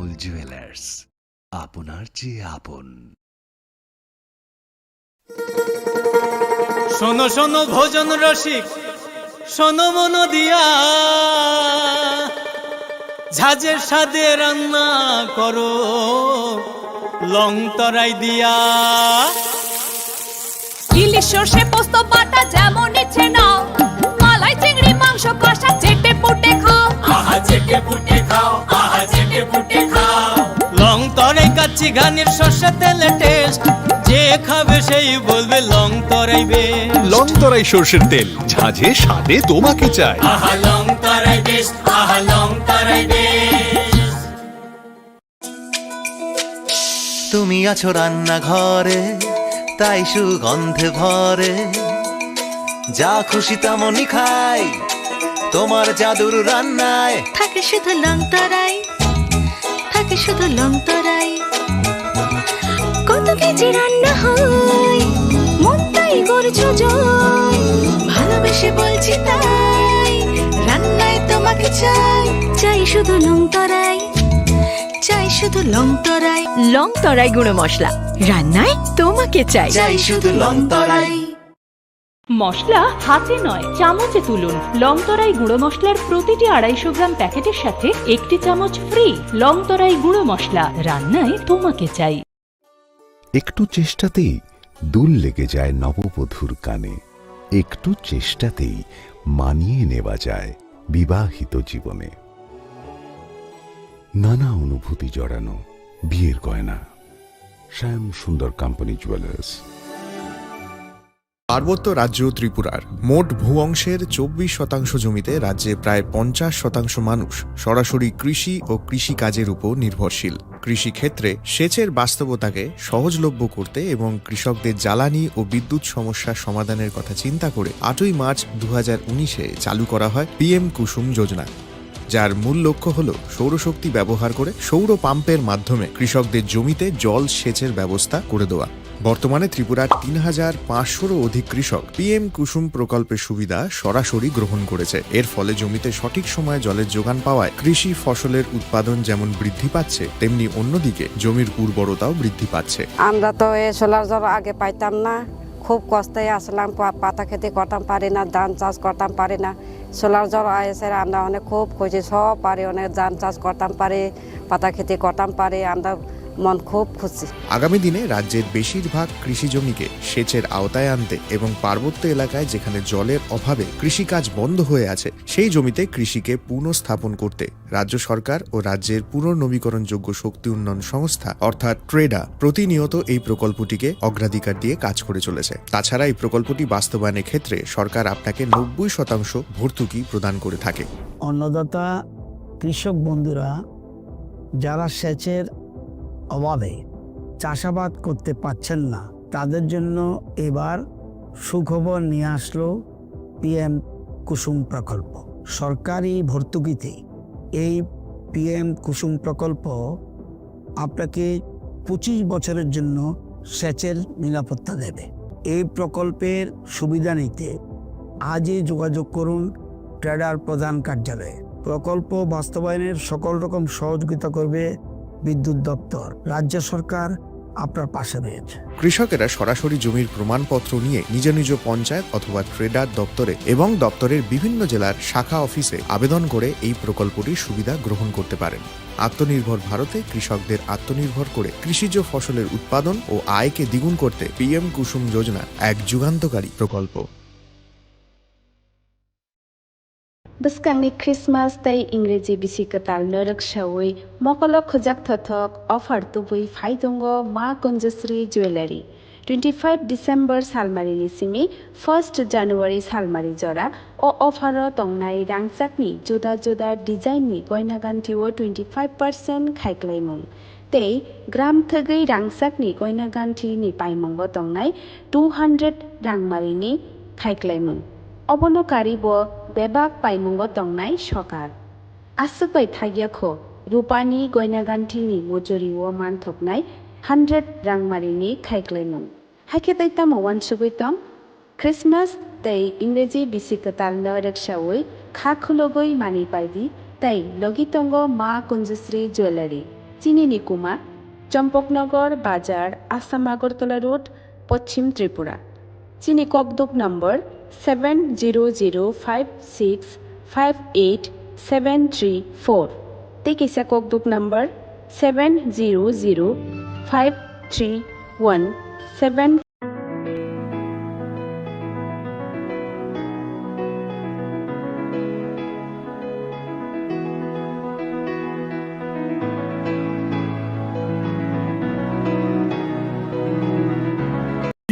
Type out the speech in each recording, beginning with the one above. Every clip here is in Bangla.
মঙ্গল জুয়েলার্স, আপনার চেয়ে আপন। শোনো শোনো ভোজন রসিক, শোনো মন দিয়া, ঝাঁঝের স্বাদে রান্না করো লং তরাই দিয়া। ইলিশ সর্ষে পোস্ত বাটা যেমন ইচ্ছে নাও, মালাই চিংড়ি মাংস কষা চেটে পুটে খাও, আহা চেটে পুটে খাও, আহা চেটে পুটে খাও। লং তরাই কাচ্চি ঘানির সর্ষে তেলে টেস্ট, যে খাবে সেই বলবে লং তরাই বেশ। লং তরাই সর্ষের তেল, ঝাঁঝে স্বাদে তোমাকে চাই। আহা লং তরাই বেশ, আহা লং তরাই বেশ। তুমি আছো রান্নাঘরে, তাই সুগন্ধে ভরে, যা খুশি তেমনই খাই তোমার জাদুর রান্নায়। থাকে শুধু লং তরাই, থাকে শুধু লং তরাই। কত কেজি রান্না হয়, মন তাই করছো জয়। ভালোবেসে বলছি তাই, রান্নায় তোমাকে চাই, চাই শুধু লং তরাই, চাই শুধু লং তরাই। লং তরাই গুঁড়ো মশলা, রান্নায় তোমাকে চাই, চাই শুধু লং তরাই। মশলা হাতে নয় চামচে তুলুন। লং তরাই গুঁড়ো মশলার প্রতিটি 250 গ্রাম প্যাকেটের সাথে 1টি চামচ ফ্রি। লং তরাই গুঁড়ো মশলা, রান্নায় তোমাকে চাই। একটু চেষ্টাতেই দুল লেগে যায় নববধূর কানে, একটু চেষ্টাতেই মানিয়ে নেওয়া যায় বিবাহিত জীবনে। নানা অনুভূতি জড়ানো বিয়ের গয়না, শ্যাম সুন্দর কোম্পানি জুয়েলার্স। পার্বত্য রাজ্য ত্রিপুরার মোট ভূ অংশের 24% জমিতে রাজ্যে প্রায় 50% মানুষ সরাসরি কৃষি ও কৃষিকাজের উপর নির্ভরশীল। কৃষিক্ষেত্রে সেচের বাস্তবতাকে সহজলভ্য করতে এবং কৃষকদের জ্বালানি ও বিদ্যুৎ সমস্যার সমাধানের কথা চিন্তা করে 8ই মার্চ 2019-এ চালু করা হয় পিএম কুসুম যোজনা, যার মূল লক্ষ্য হল সৌরশক্তি ব্যবহার করে সৌর পাম্পের মাধ্যমে কৃষকদের জমিতে জল সেচের ব্যবস্থা করে দেওয়া। বর্তমানে ত্রিপুরার 3500-রও অধিক কৃষক পিএম কুসুম প্রকল্পের সুবিধা সরাসরি গ্রহণ করেছে। এর ফলে জমিতে সঠিক সময়ে জলের যোগান পাওয়ায় কৃষি ফসলের উৎপাদন যেমন বৃদ্ধি পাচ্ছে, তেমনি অন্যদিকে জমির উর্বরতাও বৃদ্ধি পাচ্ছে। আমরা তো এই সোলার জল আগে পাইতাম না, খুব কষ্টে আসলাম, পাতা খেতে করতাম পারি না, ধান চাষ করতাম পারি না। সোলার জল এসে আমরা অনেক খুব খুশি, সব পারি, অনেক ধান চাষ করতাম পারি, পাতা খেতে করতাম পারি, আমরা মন খুব খুশি। আগামী দিনে রাজ্যের বেশিরভাগ কৃষি জমিকে সেচের আওতায় আনতে এবং পার্বত্য এলাকায় যেখানে জলের অভাবে কৃষিকাজ বন্ধ হয়ে আছে, সেই জমিতে কৃষিকে পুনঃস্থাপন করতে রাজ্য সরকার ও রাজ্যের পুনর্নবীকরণযোগ্য শক্তি উন্নয়ন সংস্থা অর্থাৎ ট্রেডা প্রতিনিয়ত এই প্রকল্পটিকে অগ্রাধিকার দিয়ে কাজ করে চলেছে। তাছাড়া এই প্রকল্পটি বাস্তবায়নের ক্ষেত্রে সরকার আপনাকে 90% ভর্তুকি প্রদান করে থাকে। অন্নদাতা কৃষক বন্ধুরা যারা সেচের অভাবে চাষাবাদ করতে পারছেন না, তাদের জন্য এবার সুখবর নিয়ে আসলো পিএম কুসুম প্রকল্প। সরকারি ভর্তুকিতে এই পিএম কুসুম প্রকল্প আপনাকে 25 বছরের জন্য সেচের নিরাপত্তা দেবে। এই প্রকল্পের সুবিধা নিতে আজই যোগাযোগ করুন ট্রেডার প্রধান কার্যালয়ে। প্রকল্প বাস্তবায়নের সকল রকম সহযোগিতা করবে বিদ্যুৎ দপ্তর। রাজ্য সরকার আপনার পাশে রয়েছে। কৃষকেরা সরাসরি জমির প্রমাণপত্র নিয়ে নিজ নিজ পঞ্চায়েত অথবা ট্রেডার দপ্তরে এবং দপ্তরের বিভিন্ন জেলার শাখা অফিসে আবেদন করে এই প্রকল্পটির সুবিধা গ্রহণ করতে পারেন। আত্মনির্ভর ভারতে কৃষকদের আত্মনির্ভর করে কৃষিজ ফসলের উৎপাদন ও আয়কে দ্বিগুণ করতে পিএম কুসুম যোজনা এক যুগান্তকারী প্রকল্প। Beskangni Christmas tay Ingreji bisikatal narak shawai mokolo khojak thothok offer tubui phaidongo ma Kunjasri Jewelry 25 December salmari ni simi 1st January salmari jora o offer tongnai rangchakni juda juda design ni goina ganti o 25% khaiklaimung tei gram thagei rangchakni goina ganti ni paimongo tongnai 200 rangmari ni khaiklaimung অবনকারী ব বেবাক পাইমুঙ্গ তংনাই সকার আসুপাই থাইয়াখো রূপানি গয়নাগান্ঠিনি মজুরি ও মানথকনাই 100 রাংমারিনি খাইক্লাইমুং হাইকেতাইতাম ওয়ান সুবৈতম ক্রিসমাস তাই ইংরেজি বিসিকতাল নরেকশাওই খা খুলগই মানি পাইবি তাই লগিতঙ্গ মা কুঞ্জশ্রী জুয়েলারি চিনি নিকুমা, চম্পকনগর বাজার, আসাম আগরতলা রোড, পশ্চিম ত্রিপুরা। চিনি ককদুক নম্বর 7005658734। তেকিসা ককদুক নম্বর 70053117।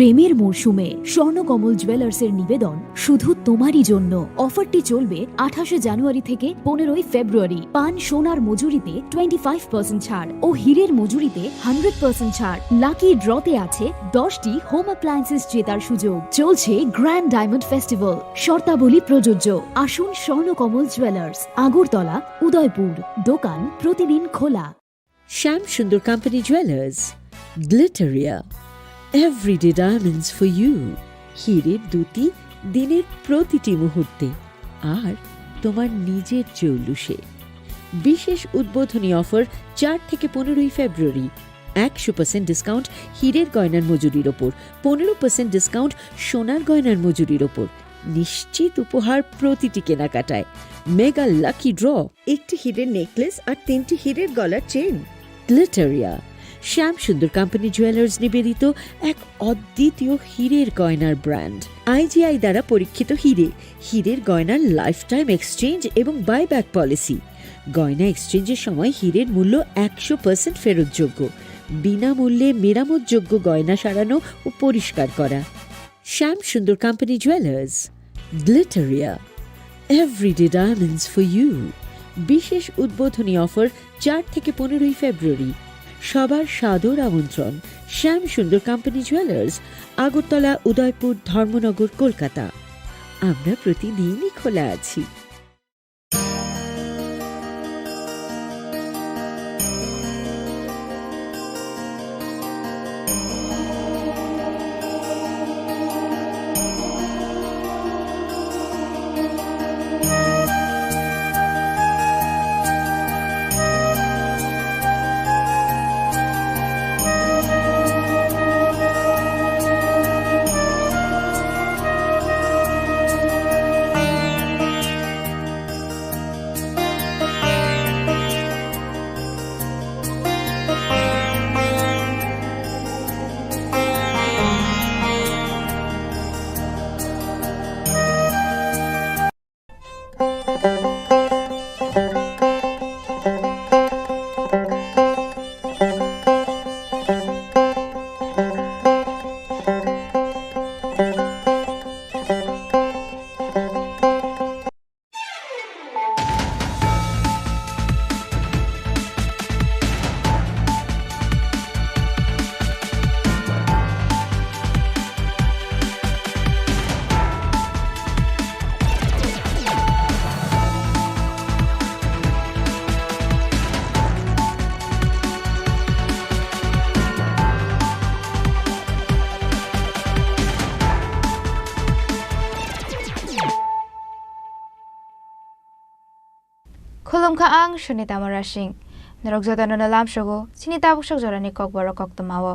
প্রেমের মরশুমে স্বর্ণকমল জুয়েলার্সের নিবেদন শুধু তোমারই জন্য। অফারটি চলবে 28 জানুয়ারি থেকে 15 ফেব্রুয়ারি। পান সোনার মজুরিতে 25% ছাড় ও হীরের মজুরিতে 100% ছাড়। লাকি ড্রতে আছে 10টি হোম অ্যাপ্লায়েন্সেস জেতার সুযোগ। চলছে গ্র্যান্ড ডায়মন্ড ফেস্টিভ্যাল। শর্তাবলী প্রযোজ্য। আসুন স্বর্ণকমল জুয়েলার্স, আগরতলা, উদয়পুর। দোকান প্রতিদিন খোলা। Shyam Sundar company jewellers, Glitteria, everyday diamonds for you. হীরের দুটি দিনের প্রতিটি মুহূর্তে আর তোমার নিজের চৌলুসে। বিশেষ উদ্বোধনী অফার 4 থেকে 15 ফেব্রুয়ারি। 100% ডিসকাউন্ট হীরের গয়নার মজুরির ওপর, 15% ডিসকাউন্ট সোনার গয়নার মজুরির ওপর। নিশ্চিত উপহার প্রতিটি কেনাকাটায়। মেগা লাকি ড্র, একটি হীরের নেকলেস আর 3টি হীরের গলার চেন। গ্লিটারিয়া, শ্যাম সুন্দর কোম্পানি জুয়েলার্স নিবেদিত এক অদ্বিতীয় হীরের গয়নার ব্র্যান্ড। IGI দ্বারা পরীক্ষিত হীরে, হীরের গয়নার লাইফ টাইম এক্সচেঞ্জ এবং বাইব্যাক পলিসি। গয়না এক্সচেঞ্জের সময় হীরের মূল্য 100% ফেরতযোগ্য। বিনামূল্যে মেরামতযোগ্য গয়না সারানো ও পরিষ্কার করা। Shyam Sundar company jewellers, Glitteria, everyday diamonds for you. বিশেষ উদ্বোধনী অফার 4 থেকে 15 ফেব্রুয়ারি। সবার সাদর আমন্ত্রণ। শ্যাম সুন্দর কোম্পানি জুয়েলার্স, আগরতলা, উদয়পুর, ধর্মনগর, কলকাতা। আমরা প্রতিদিনই খোলা আছি। Khulumkha ang Shunita Marashing. Narogzada na nalam shugo, sinitabok siya jorani kogbaro koktumawo.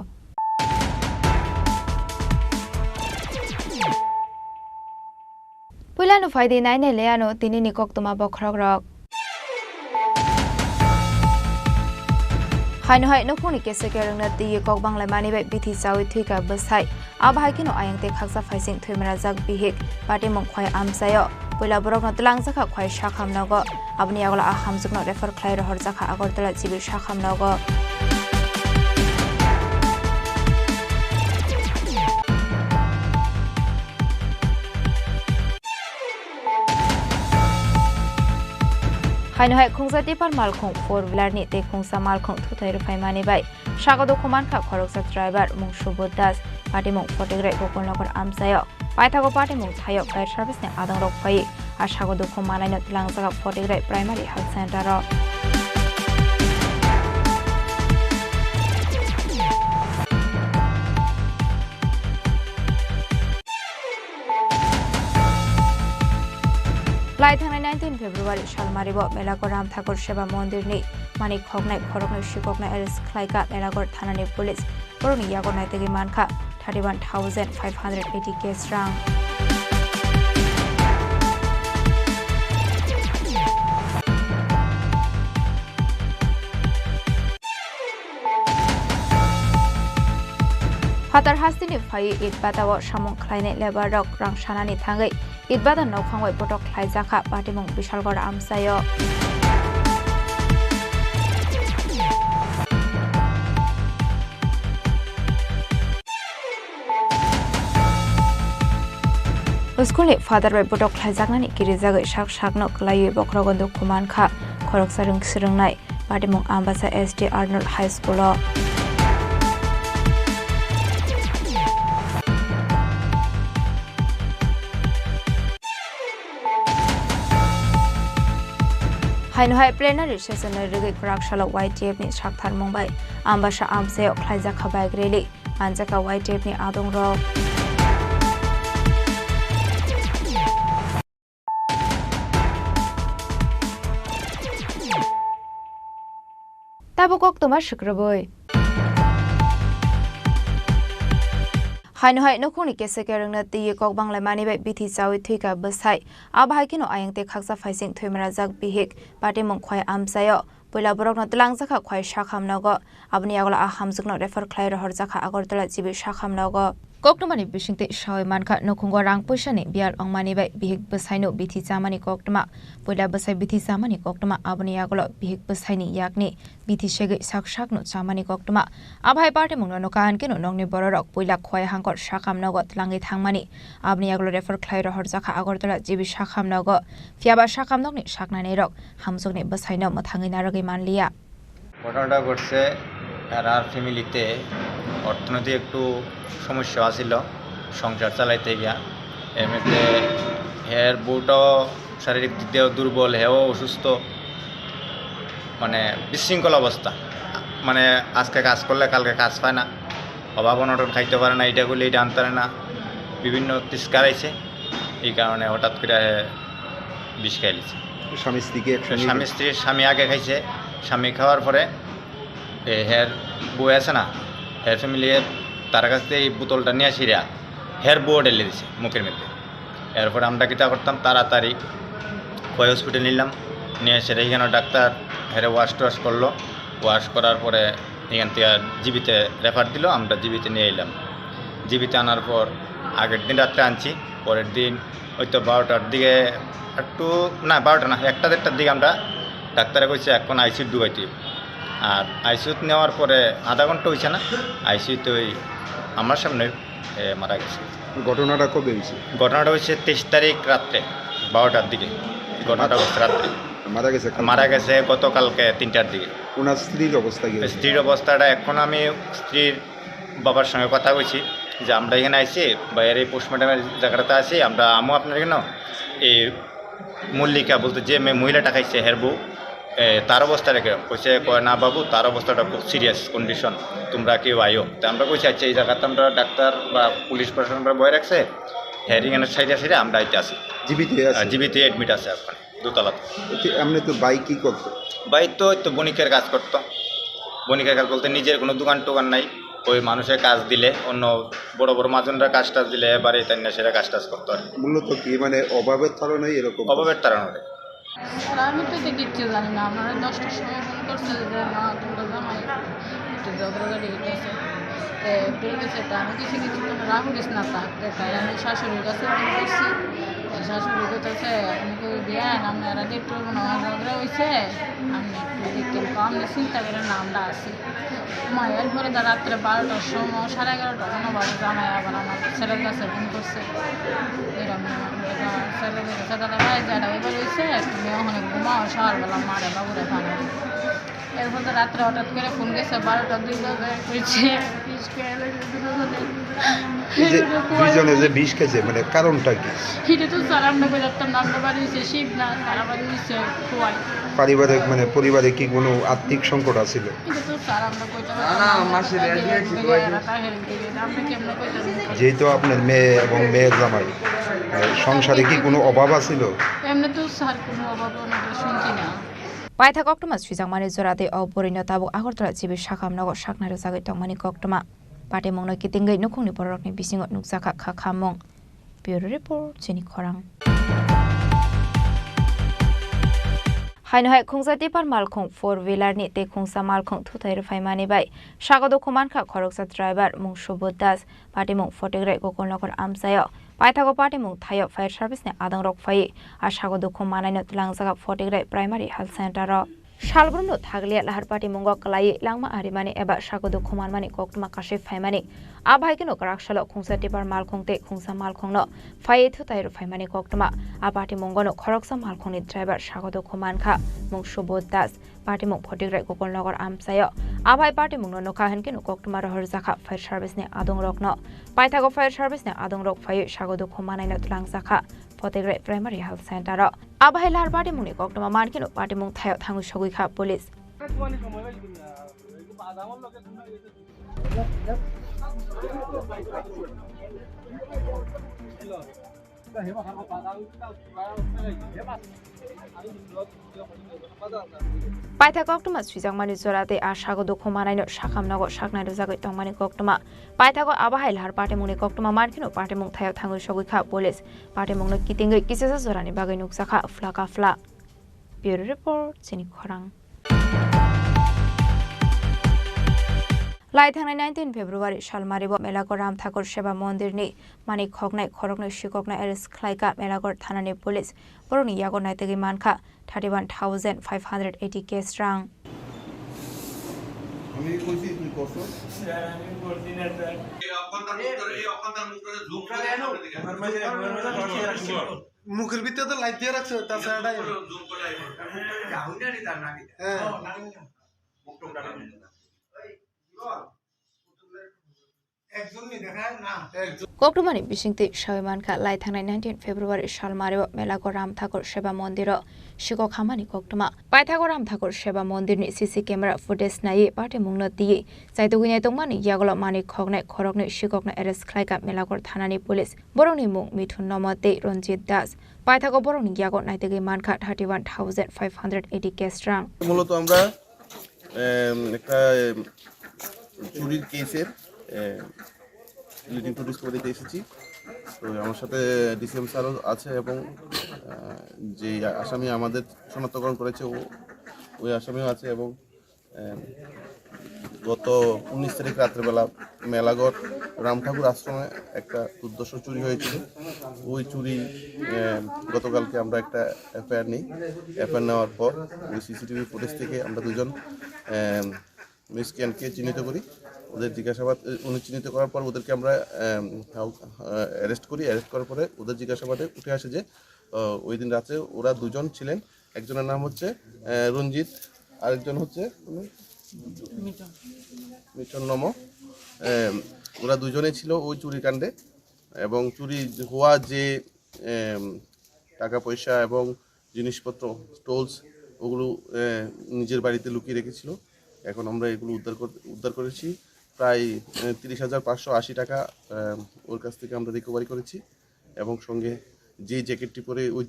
Pula no faydi na ineleano tinini koktumabo krogrog. Hai no hai no puni kese kerang na tiye kokbang lemani bai bithi sawi thuika basai. Abhai kino ayang te khaksa faising thui marazak bihik party mongkhoi amsayo. Pula borok na tulang sakha khoi shakham nago. Abni agla aham zukno refer khlai rohor zakha agortala chibi shakham nago. Hai no hai khungsa tipar malkhung 4-wheeler ni te khungsa malkhung thuthai rufai mani bai. Shagado khuman kha khoroksa driver mung Subodh Das party mung Photograph Gopalnagar amsayo. Paithago party mung Thayok fire service ne adang rok phai. Ashagado khumanai no tilang jaga Photograph Primary Health Center ro. Lai thangnai na 19 February सालमारिबो मेलागर राम ठाकुर सेवा मन्दिरनि मानिक हकनाय खरकनाय शिककनाय एरेस्ट खालायका मेलागर थानानि पुलिस बर'नि यागरनाय तेगि मानखा 31,580 केस रां Fatar hastini fai itbatawo samung khlainai lebar rok rang sanani thangai itbata nokphangwai botok khlaijaka patimung bishalgor amsayo Uskuli father bai botok khlaijaknani kirijagai sakno klaiwe bokrogondo kuman kha khorok sarung sirungnai patimung ambasa SD Arnold High School Hainhai plenary session rigi prakshalo YTF ni sakthar mumbai ambasa amseo khlaija khabai greli anjaka YTF ni adong ro Tabukok toma shukraboi Hainhai nokuni kesekerang na tiye kok banglai mani bai bithi chawi thuika basai abhai kino ayangte khaksa phaising thuimara jak bihik pati mongkhwai amsayo poila borok na tlang jakha khwai shakham nago abni agla ahamjukno refer khlai rohor jakha agortala jibi shakham nago Koktmani bisingte shawai mankha nokhungo rang puisani bial ongmani bai bihik basaino bithi chamani koktma poila basai bithi chamani koktma abni aglo bihik basaini yakni bithi shege sakshakno chamani koktma abhai party mungno nokan kino nongni bororok poila khwai hangkor shakham nago tlangi thangmani abni aglo refer khlai rohor jakha agortala jibi shakham nago fiaba shakham nokni saknani rok hamjokni basaino mathangi naragi manliya ঘটনাটা ঘটছে আর ফ্যামিলিতে অর্থনৈতিক একটু সমস্যা আছিল সংসার চালাইতে গিয়া এর মধ্যে হের বউটাও শারীরিক দিক দিয়েও দুর্বল হেও অসুস্থ মানে বিশৃঙ্খল অবস্থা মানে আজকে কাজ করলে কালকে কাজ পায় না অভাব অনটন খাইতে পারে না এটা করলে এটা আনতে পারে না বিভিন্ন তিস্কার আইছে এই কারণে হঠাৎ করে বিষ খাইছে স্বামী স্ত্রীকে স্বামী আগে খাইছে স্বামী খাওয়ার পরে হের বউ আছে না হের ফ্যামিলি তার কাছ থেকে এই বোতলটা নিয়ে আসিরা হের বউ ঢেলে দিছে মুখের মধ্যে এরপরে আমরা কিতা করতাম তাড়াতাড়ি কয় হসপিটাল নিলাম নিয়ে এসে এইখানে ডাক্তার হেরে ওয়াশ করলো ওয়াশ করার পরে এখান থেকে জিবিতে রেফার দিল আমরা জিবিতে নিয়ে এলাম জিবিতে আনার পর আগের দিন রাত্রে আনছি পরের দিন হয়তো 12টার দিকে একটু না 12টা না 1টা-1:30টার দিকে আমরা ডাক্তারে কইছে এখন আইসিউ ঢুকাইতে আর আইসিউত নেওয়ার পরে আধা ঘন্টা হয়েছে না আইসিউতে ওই আমার সামনে মারা গেছে ঘটনাটা কবে হয়েছে ঘটনাটা হয়েছে 23 তারিখ রাত্রে 12টার দিকে ঘটনাটা হচ্ছে রাত্রে মারা গেছে গতকালকে 3টার দিকে ওনার স্ত্রীর অবস্থা কি স্ত্রীর অবস্থাটা এখন আমি স্ত্রীর বাবার সঙ্গে কথা বলছি যে আমরা এখানে আইছি বাইরে পোস্টমর্টমের জায়গাটাতে আছি আমরা আমও আপনার কেন এই মল্লিকা বলতে যে মহিলাটা খাইছে হের বউ তার অবস্থা রেখে কইছে কয় না বাবু তার অবস্থাটা খুব সিরিয়াস কন্ডিশন তোমরা কেউ আইও তো আমরা কইছি আচ্ছা এই জায়গাতে আমরা ডাক্তার বা পুলিশ প্রশাসনরা বয়ে রাখছে হেরিংয়ের সাইডে আমরা আইতে আসি জীবিতে অ্যাডমিট আছে ওখানে দোতলাতে এমনি তো বাইক কী করতো বাইক তো বণিকের কাজ করতো বণিকের কাজ বলতে নিজের কোনো দোকান টোকান নাই ওই মানুষের কাজ দিলে অন্য বড় বড় মাজনরা কাজ টাজ দিলে এবারে তাই না সেটা কাজ টাজ করতো আর মূলত কি মানে অভাবের কারণে এরকম অভাবের কারণে আমি তো কিচ্ছু জানি না আপনারা 10টার সময় ফোন করছে যে না তোমরা জামাই একটু ঝগড়াঝাড়ি হইতেছে ঠিক আছে তা আমি কিছু তোমরা করিস না তাই আমি শাশুড়ির কাছে ফোন করছি শাশুড়ি করতেছে আপনি কেউ দেন আপনারা একটু ঝগড়া হয়েছে আমি একটু দেখতেন আমি চিন্তা করে না আমরা আসি মায়ের পরে রাত্রে 12টার সময় 11:30 কোনো বাড়ি জামাই আবার আমার ছেলের কাছে ফোন করছে এরকম ছেলের কাছে তাহলে ভাই যারা এবার হয়েছে তুমি ওখানে ঘুমাও সকালবেলা মারে বাবুরে খানা এরপর তো রাত্রে হঠাৎ করে ফোন গেছে 12টার দিকে হয়েছে দুইজনে যে বিষ খেয়েছে মানে কারণটা কি এটা তো স্যার আমরা বলে রাখতাম না আমরা বাড়ি হয়েছে শিব না তারা বাড়ি হয়েছে খোয়াই পারিবারিক মানে পরিবারে কি কোনো আর্থিক সংকট আছিল এটা তো স্যার আমরা কইতে যেহেতু আপনার মেয়ে এবং মেয়ের জামাই সংসারে কি কোনো অভাব আছিল? এমনি তো স্যার কোনো অভাব আমরা শুনছি না। পাইথা কক্টমা সুইজাংমানি জরাতে অপরিণত তাবুক আগরতলা জিবি শাখামনগর শাকনারো জাগै tongmani কক্টমা পাটে মংনো কিতিংগै নুখুংनि बररकनि बिसिङाव नुकजाखा खाखामं ब्युरो रिपोर्ट जेनि खरां हाइनहाय खुंजा टिपार मालखं 4 व्हीलर नि ते खुंसा मालखं थुथाय रफायमानि बाय सागद खमानखा खरकसा ड्राइवर मुं सुबोध दास पार्टी मुं फटेग्राय गोकुलनगर आमसायो पाइथागो पार्टी मुं थायो फायर सार्भिस ने आदं रकफाय आ सागद खमानायनो तुलांजागा फटेग्राय प्राइमारी हेल्थ सेंटर सालब्रुनो थागलिया लाहार पार्टी मुंगो कलाई लांमा आरिमानि एबा सागद खमानमानि कक्टमा काशे फायमानि आबायकेनो कराकसालो खुंसा टिपार मालखंते खुंसा मालखंनो फाय थुथाय रफायमानि कक्टमा आ पार्टी मुंगोनो खरकसा मालखंनि ड्राइवर सागद खमानखा मुं सुबोध दास पार्टी मुं फटेग्राय गोकुलनगर आमसायो आबाय पार्टी मुंनो नखाहेनकेनो कक्टमा रहर जाखा फायर सार्भिस ने आदं रकनो पाइथागो फायर सार्भिस ने आदं रक फाय सागद खमानायनो तुलांजाखा फटेग्राय प्राइमारी हेल्थ सेंटर आबाय लाहार पार्टी मुंनि कक्टमा मानकेनो पार्टी मुं थायो थांगु सगुइखा पुलिस पाइथा कक्टमा सुइजांमानि जराते आ सागद खमानायनो शाखामनगर शाकनारो जागै tongmani कक्टमा पाइथागो आबाहाय लाहार पार्टी मुंनि कक्टमा मानकेनो पार्टी मुं थायो थांगु सगुइखा पुलिस पार्टी मुंनो कितिंगै किसेसा जरानि बागै नुकजाखा फ्ला ब्युरो रिपोर्ट जेनि खरां लाइथांनाय 19 फेब्रुवारि सालमारिबो मेलागर राम ठाकुर सेवा मन्दिरनि मानि खगनाय खरकनै सिकगनाय एरेस्ट खालायगा मेलागर थानानि पुलिस बरनि यागो नायतेगि मानखा 31,580 केस रां আমি কইছি তুই করছ স্যার আমি করছি না স্যার এই অকান্তার মুখের ভিতরে তো লাইট দিয়ে রাখছো তাছাড়া জুম করে মুখটা নি তার নাকি মুখটা कक्टमानि बिसिंति सावेमानखा लाइथांनाय 19 फेब्रुवारि सालमारियाव मेलागर राम ठाकुर सेवा मन्दिराव सिको खामानि कक्टमा पाइथागो राम ठाकुर सेवा मन्दिरनि सीसी केमेरा फुटेज नायै पार्टी मुंनो दियै जायतुगिनाय तंमानि यागल मानि खगनाय खरकनै सिकगनाय एरेस्ट खालायगा मेलागर थानानि पुलिस बरंनि मुं मिथुन नमते रंजित दास पाइथागो बरंनि यागो नायतेगि मानखा 31,580 केस रां মূলত আমরা একটা চুরির কেসের লিডিং প্রডিউস করে দিতে এসেছি। তো আমার সাথে ডিসিএম স্যারও আছে এবং যে আসামি আমাদের শনাক্তকরণ করেছে ওই আসামিও আছে এবং গত 19 তারিখ রাত্রেবেলা মেলাগড় রাম ঠাকুর আশ্রমে একটা দুর্দর্শ চুরি হয়েছিল। ওই চুরি গতকালকে আমরা একটা এফআইআর নিই। এফআইআর নেওয়ার পর ওই সিসিটিভি ফুটেজ থেকে আমরা দুজন মিসক্যানকে চিহ্নিত করি। ওদের জিজ্ঞাসাবাদ চিহ্নিত করার পর ওদেরকে আমরা অ্যারেস্ট করি। অ্যারেস্ট করার পরে ওদের জিজ্ঞাসাবাদে উঠে আসে যে ওই দিন রাতে ওরা দুজন ছিলেন। একজনের নাম হচ্ছে রঞ্জিত, আরেকজন হচ্ছে মিঠুন নম। ওরা দুজনেই ছিল ওই চুরিকাণ্ডে এবং চুরি হওয়া যে টাকা পয়সা এবং জিনিসপত্র টোলস ওগুলো নিজের বাড়িতে লুকিয়ে রেখেছিল। এখন আমরা এগুলো উদ্ধার করেছি। প্রায় 30,580 টাকা ওর কাছ থেকে আমরা রিকভারি করেছি এবং সঙ্গে যে জ্যাকেটটি পরে ওই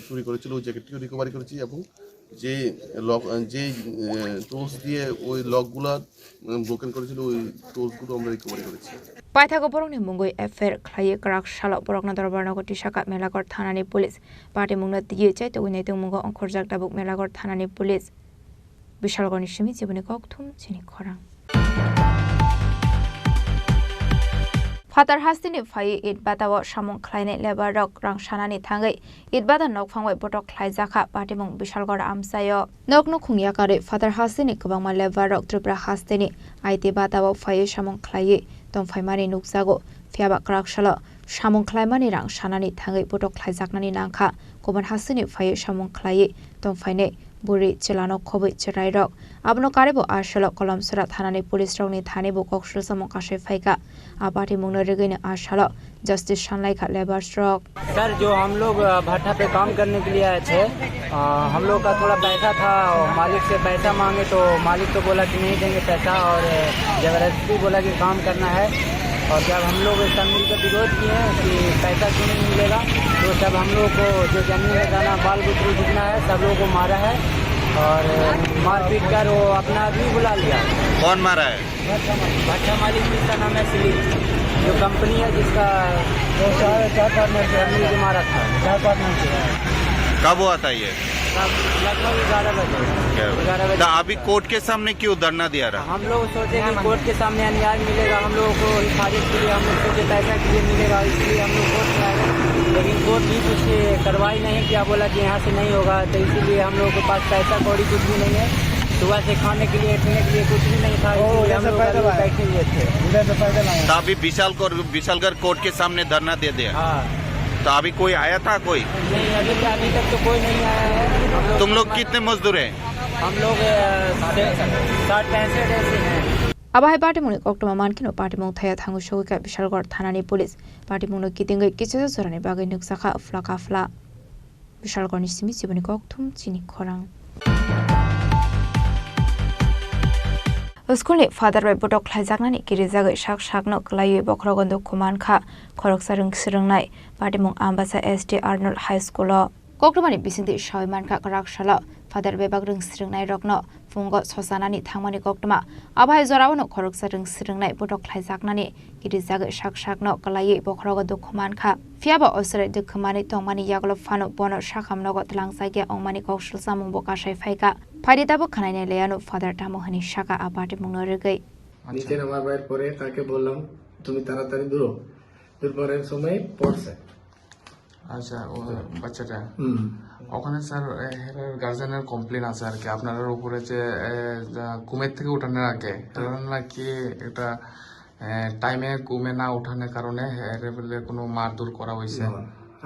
চুরি করেছিল ওই জ্যাকেটটিও রিকভারি করেছি এবং যে টুলস দিয়ে ওই লকগুলো ব্রোকেন করেছিল ওই টুলসগুলো আমরা রিকভারি করেছি। पाइथागो बरंनि मुंगै एफआइआर खालायै ग्राक साल बरकना दरबार नगरति शाखा मेलागर थानानि पुलिस पार्टी मुंनो दियै जायतुगिनाय मुंगो अंखरजाक दाबुक मेलागर थानानि पुलिस बिशालगढ़नि सिमी जेबनि कक्थुम जेनि खरां फातार हास्तिनि फायै इट बाताव सामुं ख्लायनाय लेबार रक रां सानानि थाङै इट बादा नकफांबाय बटक ख्लायजाखा पार्टी मुं बिशालगढ़ आमसायो नकनो खुंयाकारै फातार हास्तिनि गोबांमा लेबार रक त्रिपुरा हास्तिनि आइटि बाताव फायै सामुं ख्लायै तंफायमानि नुकजागो फियाबा क्राकसाल सामुं ख्लायमानि रां सानानि थाङै बटक ख्लायजाकनानि नांखा गुबुन हास्तिनि फायै सामुं ख्लायै तंफायनाय बुरि चिलानो खबै चिरायरक आबनो कारेबो आशल कलमसरा थानानि पुलिस रकनि थानेबो कक्सुसमो काशे फाइका आपाटी मुंनो रेगैनो आशल जस्टिस सनलाइका लेबर स्ट्रक। सर जो हम लोग भट्टा पे काम करने के लिए आए थे, हम लोग का थोड़ा पैसा था और मालिक से पैसा मांगे तो मालिक तो बोला कि नहीं देंगे पैसा और जबरदस्ती बोला कि काम करना है और जब हम लोग सब मिलकर विरोध किए हैं कि पैसा क्यों नहीं मिलेगा, तो सब हम लोग को जो जमीन में जाना बाल बुतरू जितना है सब लोगों को मारा है और मारपीट कर वो अपना आदमी बुला लिया। कौन मारा है? भट्टा मालिक जिसका नाम है सिलीप, जो कंपनी है जिसका 4 पार्टनर से हमने को मारा था। 4 पार्टनर से। कब हुआ था ये? लगभग 11 बजे। तो अभी कोर्ट के सामने क्यों धरना दिया रहा? हम लोग सोचे कि कोर्ट के सामने अन्याय मिलेगा, हम लोगों को हिफाजत के लिए हम लोग सोचे पैसा के लिए मिलेगा, इसलिए हम लोग कोर्ट में आए। लेकिन कोर्ट भी कुछ कार्रवाई नहीं किया, बोला कि यहाँ से नहीं होगा, तो इसीलिए हम लोगों के पास पैसा कौड़ी कुछ भी नहीं है। सुबह से खाने के लिए पीने के लिए कुछ भी नहीं था, इसलिए हम लोग बैठे हुए थे। तो अभी विशालगढ़ कोर्ट के सामने धरना दे दिया। हाँ। तो अभी कोई आया था? कोई नहीं, अभी तक तो कोई नहीं आया है। तुम लोग कितने मजदूर हैं? हम लोग 60-65 ऐसे हैं। Abahay Partimuni Oktoma Mankino Partimon Thaya Tango Shoka Bishalgor Thanani Police Partimuno Kitinga Kitsu Zorani Bagay Nuksaka Flaka Fla Bishalgor Nisimi Sibanikoktum Chini Korang School Father Budok Lazagani Kirizaga Shak Shakno Klayu Bokrogondo Kumanka Koroksaring Sirangai Partimon Ambassa SD Arnold High School Koktomani Bisindi Shawimanka Karakshala Father Bebagrung Sirangai Rogno Fungo Sosanani Tamani Koktoma Abai Zorawano Koroksaring Sirangai Budok Lazagnani Kirizaga Shak Shakno Klayu Bokrogondo Kumanka Fiaba Osre de Kumani Tomani Yaglo Fano Bono Shakam Nogot Langsage Omani Koshal Samung Bokashay Faika Paridabo Kanane Leano Father Tamohani Shaka Abati Munorigay নিচে নামাবার পরে তাকে বললাম তুমি তাড়াতাড়ি দূর পরের সময় পড়ছে আচ্ছা ও বাচ্চাটা ওখানে স্যার গার্জেনের কমপ্লেন আছে আর কি আপনার উপরে যে ঘুমের থেকে ওঠানোর আগে নাকি এটা টাইমে ঘুমে না ওঠানোর কারণে বলে কোনো মারধর করা হয়েছে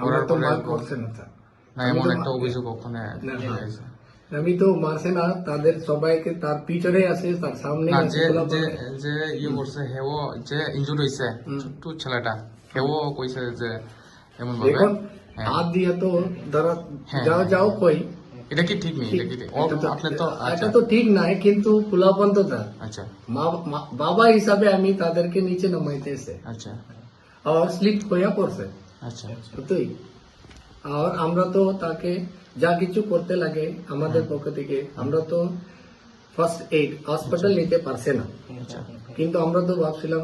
আমরা তো মার করছে না না এমন একটা অভিযোগ ওখানে হয়েছে আমি তো মারছে না তাদের সবাইকে তার পিছনে আছে তার সামনে যে ইয়ে করছে হেও যে ইনজুরি হয়েছে ছোট্ট ছেলেটা হেও কইছে যে এমন ভাবে হাত দিয়ে তো ধরা যাও যাও কই এটা কি ঠিক নেই আপনি তো এটা তো ঠিক নাই কিন্তু পোলাপন তো তার আচ্ছা বাবা হিসাবে আমি তাদেরকে নিচে নামাইতেছে আচ্ছা আর স্লিপ হইয়া পড়ছে আচ্ছা তুই আর আমরা তো তাকে যা কিছু করতে লাগে আমাদের পক্ষ থেকে আমরা তো ফার্স্ট এইড হসপিটাল নিতে পারছে না কিন্তু আমরা তো ভাবছিলাম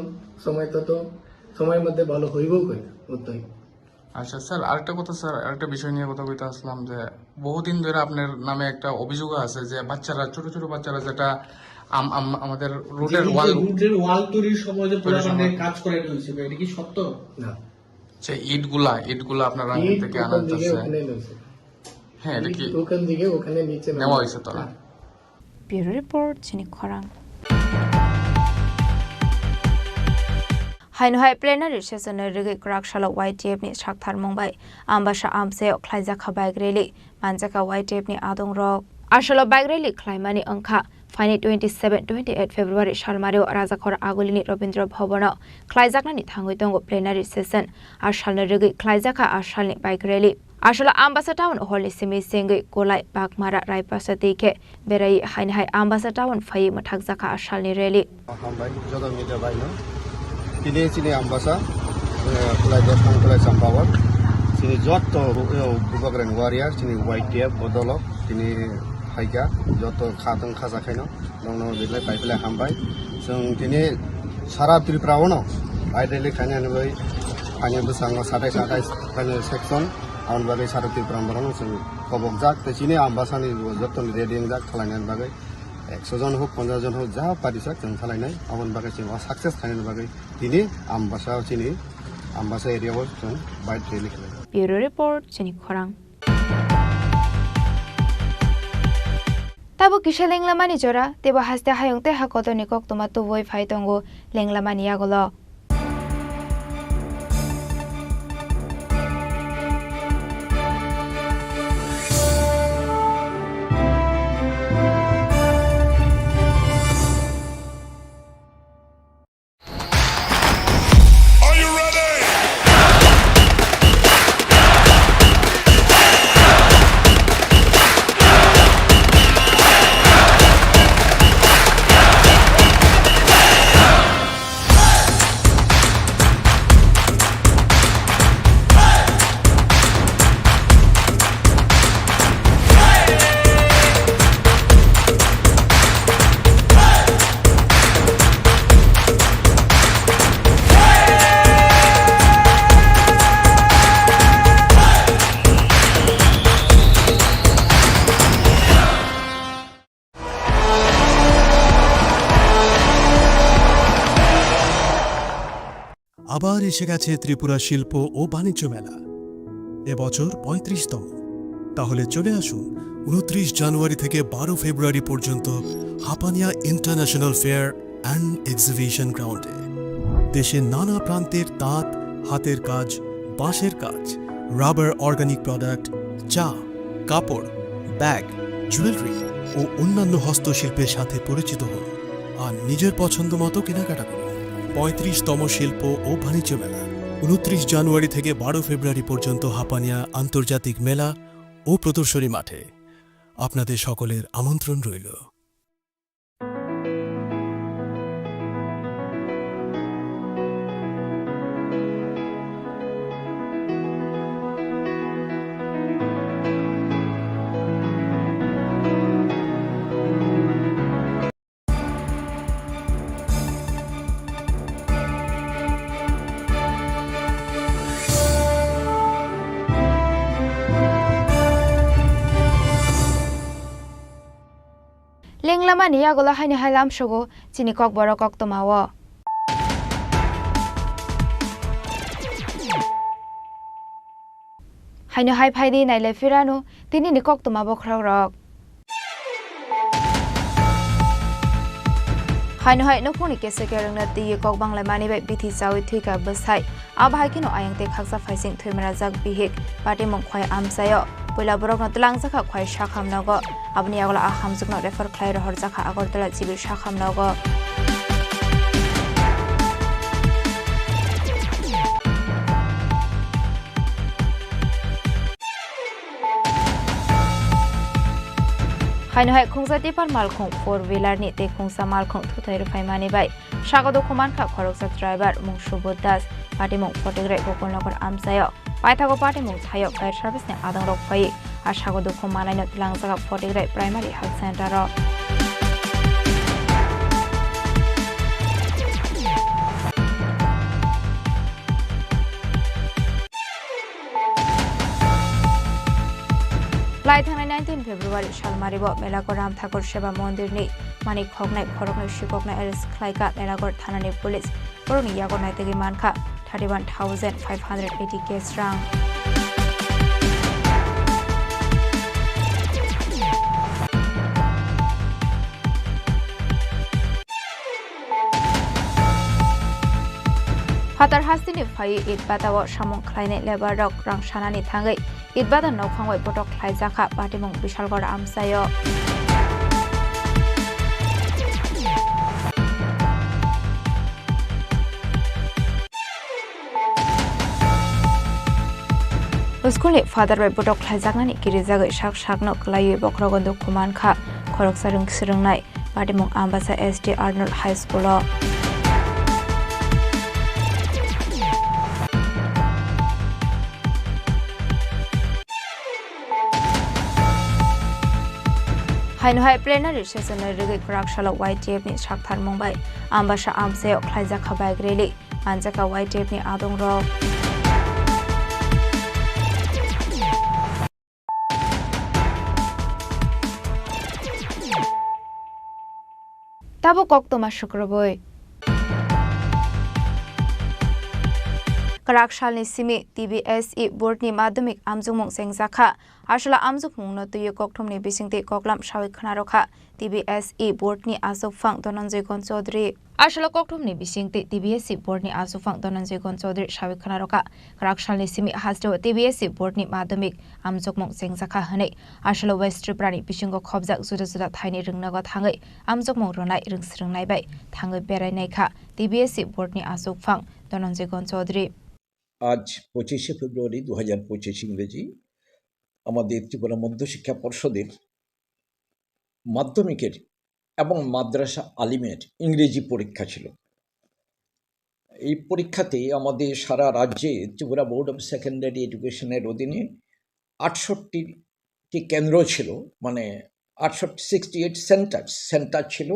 সময়ের মধ্যে ভালো হইবও কই ওই আচ্ছা স্যার আরেকটা কথা স্যার আরেকটা বিষয় নিয়ে কথা বলতে আসলাম যে বহুদিন ধরে আপনার নামে একটা অভিযোগ আছে যে বাচ্চারা ছোট ছোট বাচ্চারা যেটা আমাদের রোডের ওয়াল তৈরির সময় যে পোলাপানে কাজ করে হয়েছে এটা কি সত্য না যে ইটগুলা আপনার আগে থেকে আনা যাচ্ছে হ্যাঁ এটা কি ওখানে নিচে নেওয়া হয়েছে তো না ব্যুরো রিপোর্ট চিনি খরাং Hainhai plenary session rigi krakshalo YTF ni shakthar mumbai ambasha amse khlaija khabai greli manjaka YTF ni adong rok ashalo bagreli khlaimani angkha Fine 27-28 February Shalmario Rajakhor Agulini Robindra Bhobono Klaijaknani thangoi tongo plenary session ashalni rigi klaijaka ashalni bagreli Ashalo ambassador town holi simi singi kolai bakmara raipasa dike berai hainhai ambassador town phai mathakjaka ashalni rally Ini sini ambasa, kulai Dostan kulai Sampawat, sini joto bukagren warrior, sini YTF bodolok, sini haika, joto khatang khasakaino, nong bilai pipeline hambai, sung sini sara Triprawono, ideally kanya nilai, kanya besang satai kanya section, awan bagai sara Triprawono, sung kobokjak, te sini ambasa ni joto ni reading jak khalainan bagai. 100 জন হোক 50 জন হোক যা পারিsak जों खालायनाय आवन बागै जों साक्सेस खालायनो बागै दिनै आम्बासा चिनि आम्बासा एरियायाव जों बाइट रेलि खालाय ब्युरो रिपोर्ट चिनि खरां Tabo kisha lenglamani jora tebo haste hayongte hakoto nikok tomato voi phaitongo lenglamani yagolo আবার এসে গেছে ত্রিপুরা শিল্প ও বাণিজ্য মেলা, এবছর 35তম। তাহলে চলে আসুন 29 জানুয়ারি থেকে 12 ফেব্রুয়ারি পর্যন্ত Hapania international fair and exhibition গ্রাউন্ডে। দেশের নানা প্রান্তের তাঁত, হাতের কাজ, বাঁশের কাজ, রাবার অর্গানিক প্রোডাক্ট, চা, কাপড়, ব্যাগ, জুয়েলারি ও অন্যান্য হস্তশিল্পের সাথে পরিচিত হন আর নিজের পছন্দ মতো কেনাকাটা করুন। 35তম শিল্প ও বাণিজ্য মেলা 29 জানুয়ারি থেকে 12 ফেব্রুয়ারি পর্যন্ত হাপানিয়া আন্তর্জাতিক মেলা ও প্রদর্শনী মাঠে। আপনাদের সকলের আমন্ত্রণ রইল। Lenglama ni yagola haini hailam shogo chini kok boro kok tomawo. Haini hai phaidi nai le firanu tini ni kok tomabo khrok rok. Haini hai no phoni kese kerang na ti kok banglai mani bai bithi chawi thui ka basai abhai kino ayang te khaksa phaising thumra jak bihik pati mong khwai amsayo. Pula borok na tulang jakha khwai shakham nago abni agla aham jukno refer khlai rohor jakha agortala chibi shakham nago. Haino hai khungsa tipar malkhung 4-wheeler ni te khungsa malkhung thuthai rufai mani bai sagado khuman kha khoroksa driver mungshu bodas pati mong photograi gokolnakor amsayo paithago pati mong thayo fire service ne adang rok phai আর স্বাগত মানাইন তিলাংজাগা ফটিগ্রাই প্রাইমারি হেলথ সেন্টার লাই থানায় 19 ফেব্রুয়ারি সালমারিব মেলাগড় রাম ঠাকুর সেবা মন্দিরনি মানিক খগনাই খরকনাই শিককনাই arrest খাইকা Melaghar থানানি police বরনি Yegor নাইতেগি মানখা 31,580 case রাং Hatar hastini phai itbatawo samung khlainai lebar rok rang sanani thangai itbata nokphangwai botok khlai jakha patimong bishalgora amsayo Uskuli father bai botok khlai jaknani kirijagai sak sakno klaiye bokrogondo kuman kha khorok sarung sirungnai patimong ambasa SD Arnold High School Haino hai plenary session rigi prakshalo YTF ni sakthar mumbai ambasa amseo khlaija khabai greli anjaka YTF ni adong ro Tabo koktoma shukraboi Karakshal simi TBSE board ni madhyamik amjungmung sengjakha asala amjungmung no tuye kokthom ni bisingte koklam shawi khnarokha TBSE board ni asofang Dhananjay Gon Chaudhary asala kokthom ni bisingte TBSE board ni asofang Dhananjay Gon Chaudhary shawi khnarokha Karakshal simi hasdo TBSE board ni madhyamik amjungmung sengjakha hane asala West Tripura ni bisingo khobjak juda juda thaini rungnago thangai amjungmung ronai rungsrungnai bai thangai berainai kha TBSE board ni asofang Dhananjay Gon Chaudhary আজ 25শে ফেব্রুয়ারি 2025 ইংরেজি আমাদের ত্রিপুরা মধ্যশিক্ষা পর্ষদের মাধ্যমিকের এবং মাদ্রাসা আলিমের ইংরেজি পরীক্ষা ছিল। এই পরীক্ষাতে আমাদের সারা রাজ্যে ত্রিপুরা বোর্ড অফ সেকেন্ডারি এডুকেশনের অধীনে 68টি কেন্দ্র ছিল, মানে 68 সেন্টার ছিল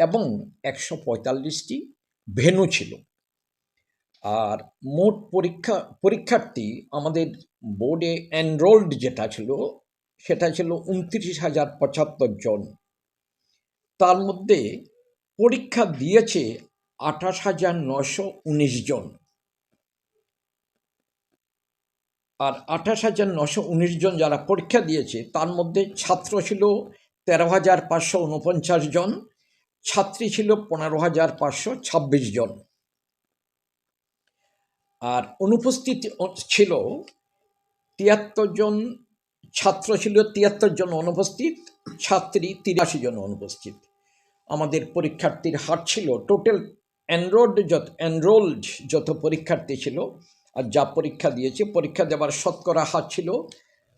এবং 145টি ভেন্যু ছিল। আর মোট পরীক্ষার্থী আমাদের বোর্ডে এনরোলড যেটা ছিল সেটা ছিল 29,075 জন। তার মধ্যে পরীক্ষা দিয়েছে 28,919 জন আর 28,919 জন যারা পরীক্ষা দিয়েছে তার মধ্যে ছাত্র ছিল 13,549 জন, ছাত্রী ছিল 15,526 জন। আর অনুপস্থিত ছিল 73 জন, ছাত্র ছিল 73 জন অনুপস্থিত, ছাত্রী 83 জন অনুপস্থিত। আমাদের পরীক্ষার্থীর হার ছিল টোটাল এনরোলড যত পরীক্ষার্থী ছিল আর যা পরীক্ষা দিয়েছে, পরীক্ষা দেওয়ার শতকরা হার ছিল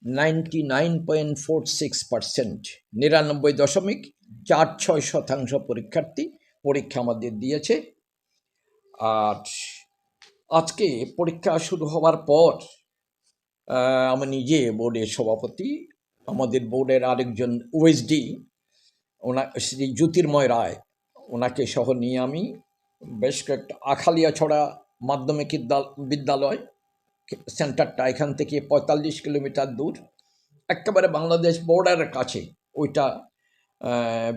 99.46%, 99.46% পরীক্ষার্থী পরীক্ষা আমাদের দিয়েছে। আর আজকে পরীক্ষা শুরু হওয়ার পর আমি নিজে বোর্ডের সভাপতি, আমাদের বোর্ডের আরেকজন ওএসডি শ্রী জ্যোতির্ময় রায়, ওনাকে সহ নিয়ে আমি বেশ কয়েকটা আখালিয়াছড়া মাধ্যমিক বিদ্যালয় সেন্টারটা এখান থেকে 45 কিলোমিটার দূর, একেবারে বাংলাদেশ বর্ডারের কাছে, ওইটা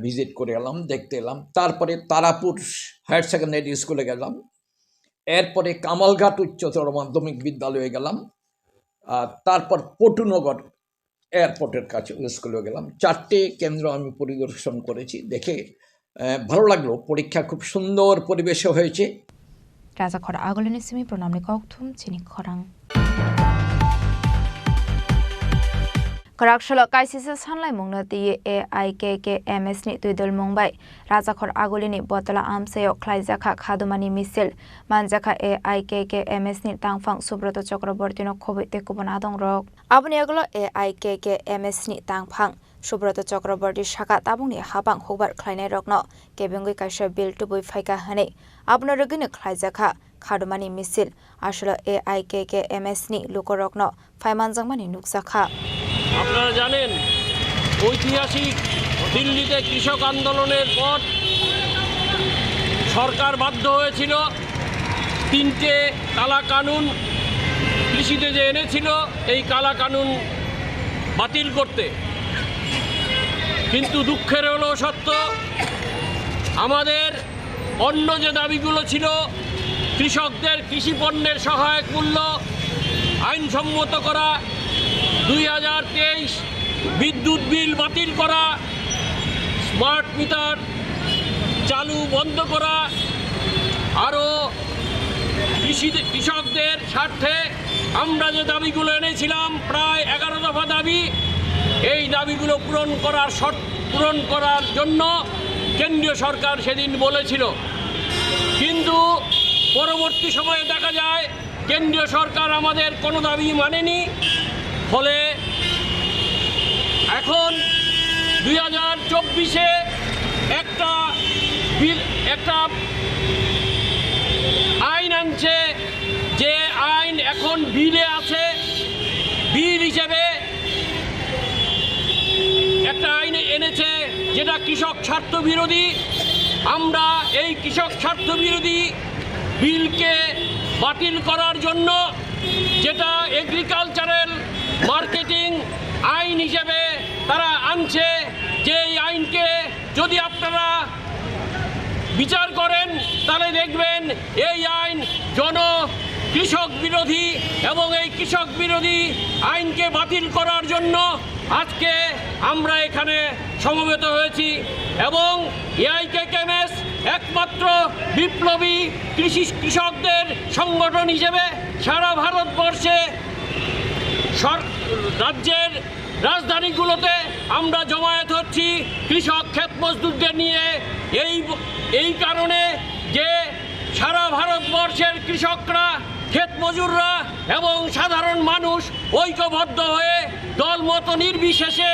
ভিজিট করে এলাম, দেখতে এলাম। তারপরে তারাপুর হায়ার সেকেন্ডারি স্কুলে গেলাম, এরপরে কামালঘাট উচ্চতর মাধ্যমিক বিদ্যালয়ে গেলাম, আর তারপর পটুনগর এয়ারপোর্টের কাছে স্কুলে গেলাম। 4টে কেন্দ্র আমি পরিদর্শন করেছি, দেখে ভালো লাগলো। পরীক্ষা খুব সুন্দর পরিবেশে হয়েছে। রাজাখরা আগলেনি সিমি প্রণামনি ককথুম চিনি খরাং Karakshalo kaisisa sanlai mungna ti AIKKMS ni tuidul mungbai Rajakhor agulini botala amsayo khlaijaka khadumani misil manjaka AIKKMS ni tangphang Subroto Chakraborty no khobite kubona dong rok aboni agulo AIKKMS ni tangphang Subroto Chakraborty shaka tabungni habang hobar khlainai rokno kebengui kaisa bill tubui phaika hane abno rogini khlaijaka khadumani misil asholo AIKKMS ni lukorokno phaimanjangmani nuksakha আপনারা জানেন ঐতিহাসিক দিল্লিতে কৃষক আন্দোলনের পর সরকার বাধ্য হয়েছিল 3টে কালা কানুন কৃষিতে যে এনেছিল এই কালা কানুন বাতিল করতে, কিন্তু দুঃখের হলো সত্য আমাদের অন্য যে দাবিগুলো ছিল কৃষকদের কৃষি পণ্যের সহায়ক মূল্য আইনসম্মত করা, 2023 বিদ্যুৎ বিল বাতিল করা, স্মার্ট মিটার চালু বন্ধ করা, আরও কৃষকদের স্বার্থে আমরা যে দাবিগুলো এনেছিলাম প্রায় 11 দফা দাবি, এই দাবিগুলো পূরণ করার জন্য কেন্দ্রীয় সরকার সেদিন বলেছিল, কিন্তু পরবর্তী সময়ে দেখা যায় কেন্দ্রীয় সরকার আমাদের কোনো দাবি মানেনি। ফলে এখন 2024-এ একটা আইন আনছে, যে আইন এখন বিলে আছে, বিল হিসেবে একটা আইন এনেছে যেটা কৃষক স্বার্থ বিরোধী। আমরা এই কৃষক স্বার্থ বিরোধী বিলকে বাতিল করার জন্য, যেটা এগ্রিকালচারাল মার্কেটিং আইন হিসেবে তারা আনছে, যে এই আইনকে যদি আপনারা বিচার করেন তাহলে দেখবেন এই আইন কৃষক বিরোধী, এবং এই কৃষক বিরোধী আইনকে বাতিল করার জন্য আজকে আমরা এখানে সমবেত হয়েছি। এবং AIKKMS একমাত্র বিপ্লবী কৃষকদের সংগঠন হিসেবে সারা ভারতবর্ষে রাজ্যের রাজধানীগুলোতে আমরা জমায়েত হচ্ছি কৃষক ক্ষেত মজদুরদের নিয়ে, এই কারণে যে সারা ভারতবর্ষের কৃষকরা, ক্ষেত মজুররা এবং সাধারণ মানুষ ঐক্যবদ্ধ হয়ে দলমত নির্বিশেষে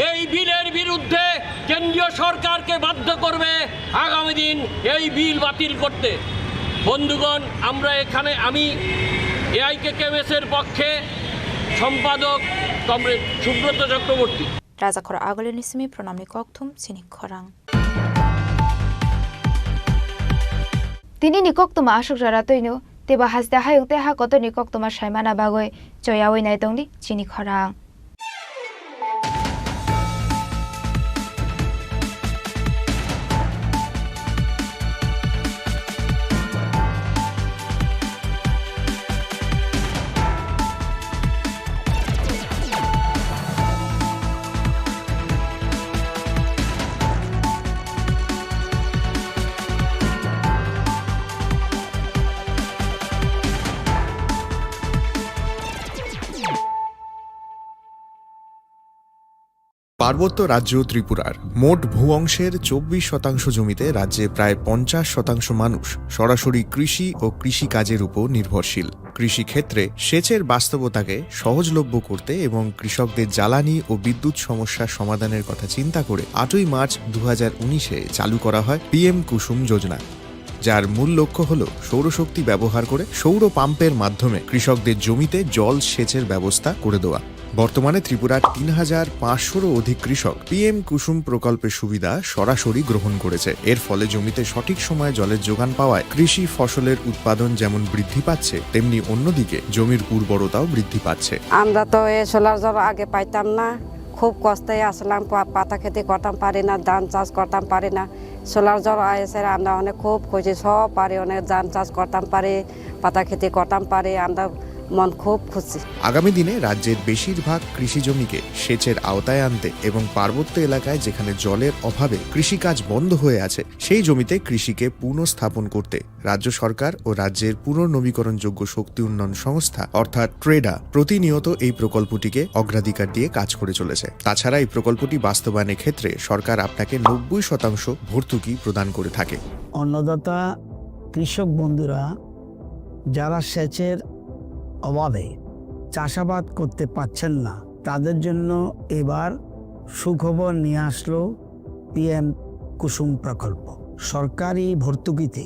এই বিলের বিরুদ্ধে কেন্দ্রীয় সরকারকে বাধ্য করবে আগামী দিন এই বিল বাতিল করতে। বন্ধুগণ, আমরা এখানে আমি AIKKMS এর পক্ষে সম্পাদক কমরেড সুব্রত চক্রবর্তী। রাজাখরা আগলেনি সিমি প্রণামনি ককথুম চিনি খরাং তিনি নিকক তোমা আসুক যারা তৈনু তেবা হাসদা হায়ং তে হাকত নিকক তোমা সাইমানা বাগৈ জয়াওই নাই দংদি চিনি খরাং। পার্বত্য রাজ্য ত্রিপুরার মোট ভূ অংশের 24% জমিতে রাজ্যে প্রায় 50% মানুষ সরাসরি কৃষি ও কৃষিকাজের উপর নির্ভরশীল। কৃষিক্ষেত্রে সেচের বাস্তবতাকে সহজলভ্য করতে এবং কৃষকদের জ্বালানি ও বিদ্যুৎ সমস্যার সমাধানের কথা চিন্তা করে 8ই মার্চ 2019-এ চালু করা হয় PM কুসুম যোজনা, যার মূল লক্ষ্য হল সৌরশক্তি ব্যবহার করে সৌর পাম্পের মাধ্যমে কৃষকদের জমিতে জল সেচের ব্যবস্থা করে দেওয়া। বর্তমানে ত্রিপুরার 3500-রও অধিক কৃষক PM কুসুম প্রকল্পের সুবিধা সরাসরি গ্রহণ করেছে। এর ফলে জমিতে সঠিক সময়ে জলের যোগান পাওয়ায় কৃষি ফসলের উৎপাদন যেমন বৃদ্ধি পাচ্ছে, তেমনি অন্যদিকে জমির উর্বরতাও বৃদ্ধি পাচ্ছে। আমরা তো এই সোলার জল আগে পাইতাম না, খুব কষ্টে আসলাম, পাতা খেতে করতাম পারি না, ধান চাষ করতাম পারি না। সোলার জল এসে আমরা অনেক খুব খুশি, সব পারি, অনেক ধান চাষ করতাম পারি, পাতা খেতে করতাম পারি, আমরা মন খুব খুশি। আগামী দিনে রাজ্যের বেশিরভাগ কৃষি জমিকে সেচের আওতায় আনতে এবং পার্বত্য এলাকায় যেখানে জলের অভাবে কৃষিকাজ বন্ধ হয়ে আছে সেই জমিতে কৃষিকে পুনঃস্থাপন করতে রাজ্য সরকার ও রাজ্যের পুনর্নবীকরণযোগ্য শক্তি উন্নয়ন সংস্থা অর্থাৎ ট্রেডা প্রতিনিয়ত এই প্রকল্পটিকে অগ্রাধিকার দিয়ে কাজ করে চলেছে। তাছাড়া এই প্রকল্পটি বাস্তবায়নের ক্ষেত্রে সরকার আপনাকে 90% ভর্তুকি প্রদান করে থাকে। অন্নদাতা কৃষক বন্ধুরা যারা সেচের অভাবে চাষাবাদ করতে পারছেন না, তাদের জন্য এবার সুখবর নিয়ে আসলো PM কুসুম প্রকল্প। সরকারি ভর্তুকিতে